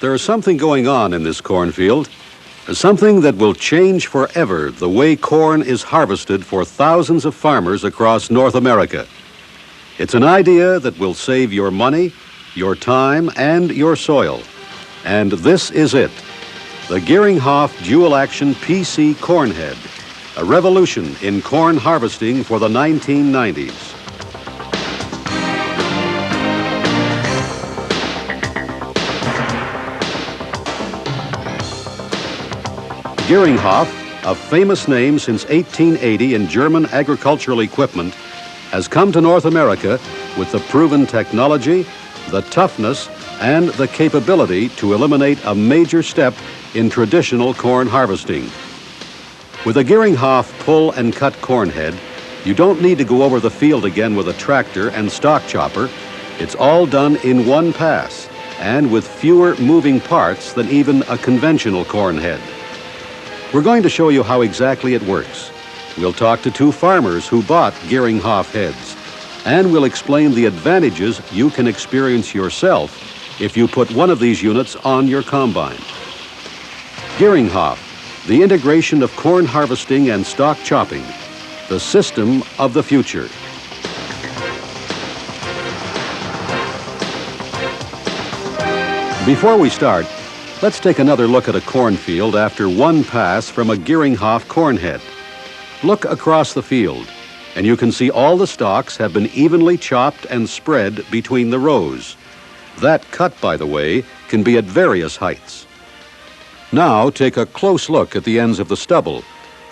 There is something going on in this cornfield, something that will change forever the way corn is harvested for thousands of farmers across North America. It's an idea that will save your money, your time, and your soil. And this is it, the Geringhoff Dual Action PC Corn Head, a revolution in corn harvesting for the 1990s. Geringhoff, a famous name since 1880 in German agricultural equipment, has come to North America with the proven technology, the toughness, and the capability to eliminate a major step in traditional corn harvesting. With a Geringhoff pull and cut corn head, you don't need to go over the field again with a tractor and stock chopper. It's all done in one pass and with fewer moving parts than even a conventional corn head. We're going to show you how exactly it works. We'll talk to two farmers who bought Geringhoff heads, and we'll explain the advantages you can experience yourself if you put one of these units on your combine. Geringhoff, the integration of corn harvesting and stock chopping, the system of the future. Before we start, let's take another look at a cornfield after one pass from a Geringhoff corn head. Look across the field, and you can see all the stalks have been evenly chopped and spread between the rows. That cut, by the way, can be at various heights. Now take a close look at the ends of the stubble.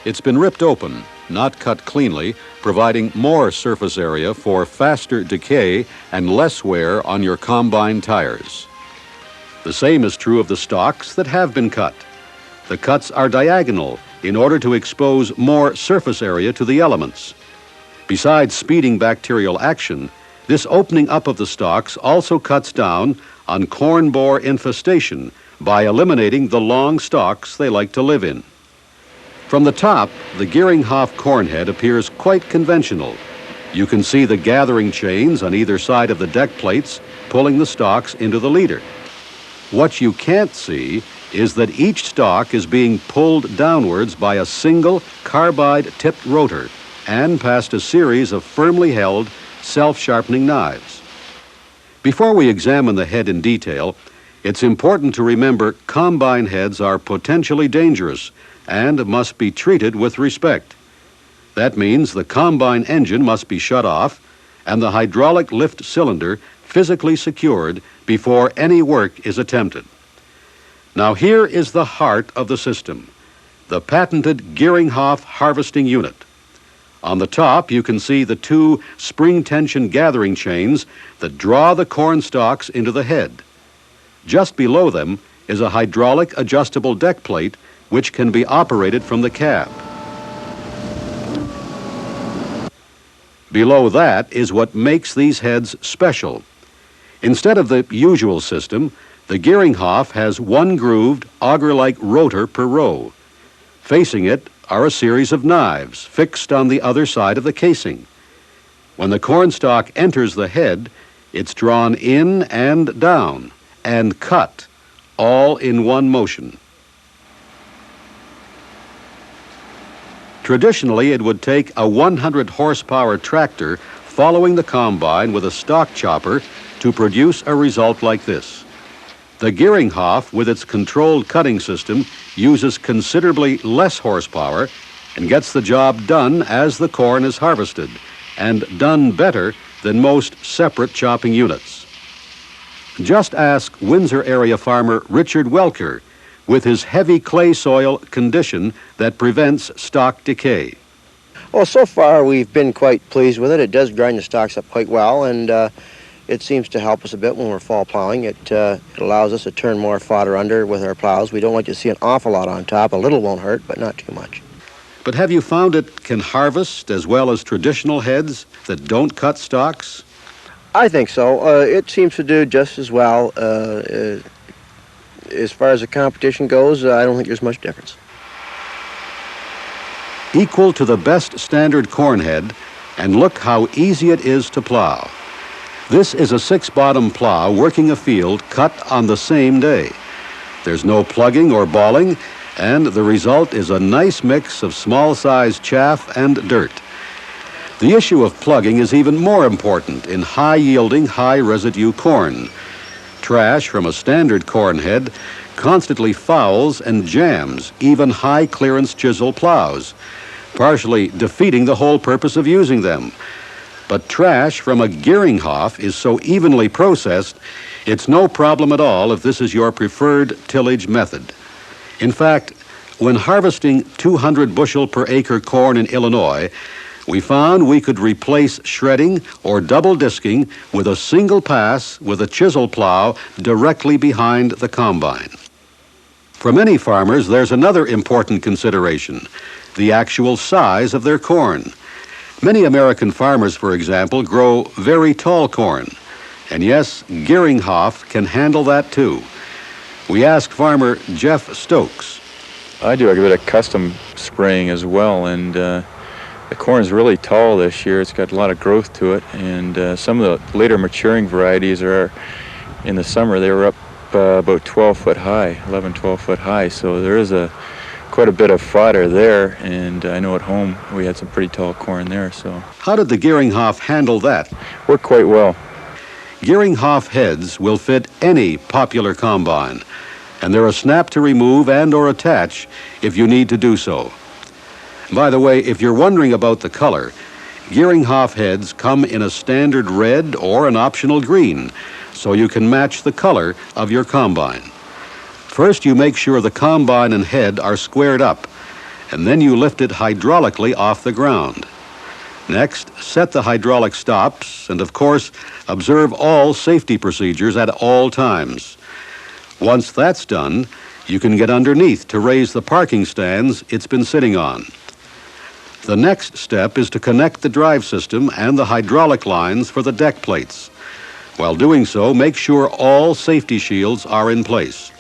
It's been ripped open, not cut cleanly, providing more surface area for faster decay and less wear on your combine tires. The same is true of the stalks that have been cut. The cuts are diagonal in order to expose more surface area to the elements. Besides speeding bacterial action, this opening up of the stalks also cuts down on corn borer infestation by eliminating the long stalks they like to live in. From the top, the Geringhoff corn head appears quite conventional. You can see the gathering chains on either side of the deck plates pulling the stalks into the leader. What you can't see is that each stalk is being pulled downwards by a single carbide-tipped rotor and past a series of firmly held, self-sharpening knives. Before we examine the head in detail, it's important to remember combine heads are potentially dangerous and must be treated with respect. That means the combine engine must be shut off and the hydraulic lift cylinder physically secured before any work is attempted. Now here is the heart of the system, the patented Geringhoff harvesting unit. On the top you can see the two spring tension gathering chains that draw the corn stalks into the head. Just below them is a hydraulic adjustable deck plate which can be operated from the cab. Below that is what makes these heads special. Instead of the usual system, the Geringhoff has one grooved auger-like rotor per row. Facing it are a series of knives fixed on the other side of the casing. When the cornstalk enters the head, it's drawn in and down and cut, all in one motion. Traditionally, it would take a 100 horsepower tractor following the combine with a stock chopper to produce a result like this. The Geringhoff, with its controlled cutting system, uses considerably less horsepower and gets the job done as the corn is harvested, and done better than most separate chopping units. Just ask Windsor area farmer Richard Welker with his heavy clay soil condition that prevents stalk decay. Well, so far we've been quite pleased with it. It does grind the stalks up quite well, and it seems to help us a bit when we're fall plowing. It allows us to turn more fodder under with our plows. We don't like to see an awful lot on top. A little won't hurt, but not too much. But have you found it can harvest as well as traditional heads that don't cut stalks? I think so. It seems to do just as well. As far as the competition goes, I don't think there's much difference. Equal to the best standard corn head, and look how easy it is to plow. This is a 6-bottom plow working a field cut on the same day. There's no plugging or balling, and the result is a nice mix of small-sized chaff and dirt. The issue of plugging is even more important in high-yielding, high-residue corn. Trash from a standard corn head constantly fouls and jams even high-clearance chisel plows, partially defeating the whole purpose of using them. But trash from a Geringhoff is so evenly processed, it's no problem at all if this is your preferred tillage method. In fact, when harvesting 200 bushel per acre corn in Illinois, we found we could replace shredding or double disking with a single pass with a chisel plow directly behind the combine. For many farmers, there's another important consideration: the actual size of their corn. Many American farmers, for example, grow very tall corn. And yes, Geringhoff can handle that too. We asked farmer Jeff Stokes. I do a bit of custom spraying as well, and the corn is really tall this year. It's got a lot of growth to it, and some of the later maturing varieties are, in the summer, they were up about 12 foot high, 11, 12 foot high. So there is quite a bit of fodder there, and I know at home we had some pretty tall corn there. So how did the Geringhoff handle that? Worked quite well. Geringhoff heads will fit any popular combine, and they're a snap to remove and or attach if you need to do so. By the way, if you're wondering about the color, Geringhoff heads come in a standard red or an optional green, so you can match the color of your combine. First, you make sure the combine and head are squared up, and then you lift it hydraulically off the ground. Next, set the hydraulic stops, and of course, observe all safety procedures at all times. Once that's done, you can get underneath to raise the parking stands it's been sitting on. The next step is to connect the drive system and the hydraulic lines for the deck plates. While doing so, make sure all safety shields are in place.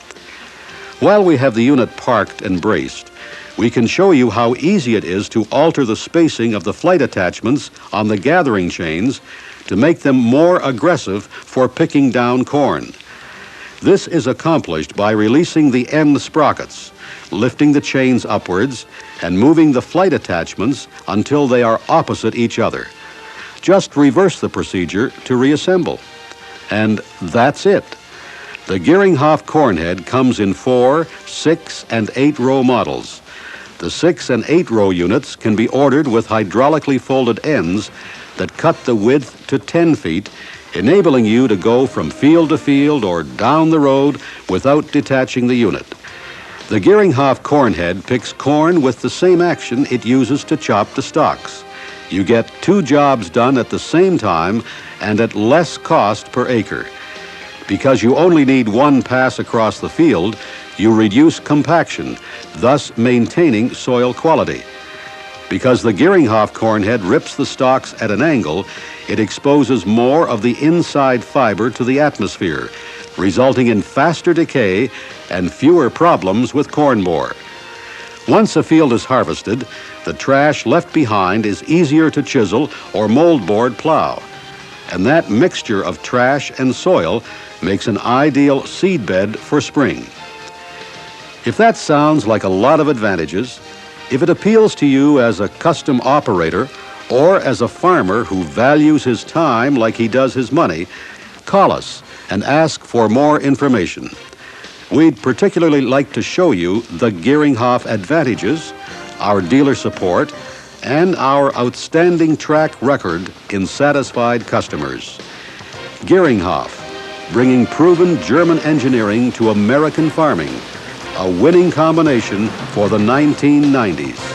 While we have the unit parked and braced, we can show you how easy it is to alter the spacing of the flight attachments on the gathering chains to make them more aggressive for picking down corn. This is accomplished by releasing the end sprockets, lifting the chains upwards, and moving the flight attachments until they are opposite each other. Just reverse the procedure to reassemble. And that's it. The Geringhoff cornhead comes in 4, 6, and 8 row models. The 6 and 8 row units can be ordered with hydraulically folded ends that cut the width to 10 feet, enabling you to go from field to field or down the road without detaching the unit. The Geringhoff cornhead picks corn with the same action it uses to chop the stalks. You get 2 jobs done at the same time and at less cost per acre. Because you only need 1 pass across the field, you reduce compaction, thus maintaining soil quality. Because the Geringhoff cornhead rips the stalks at an angle, it exposes more of the inside fiber to the atmosphere, resulting in faster decay and fewer problems with corn borer. Once a field is harvested, the trash left behind is easier to chisel or moldboard plow. And that mixture of trash and soil makes an ideal seed bed for spring. If that sounds like a lot of advantages, if it appeals to you as a custom operator or as a farmer who values his time like he does his money, call us and ask for more information. We'd particularly like to show you the Geringhoff advantages, our dealer support, and our outstanding track record in satisfied customers. Geringhoff, bringing proven German engineering to American farming, a winning combination for the 1990s.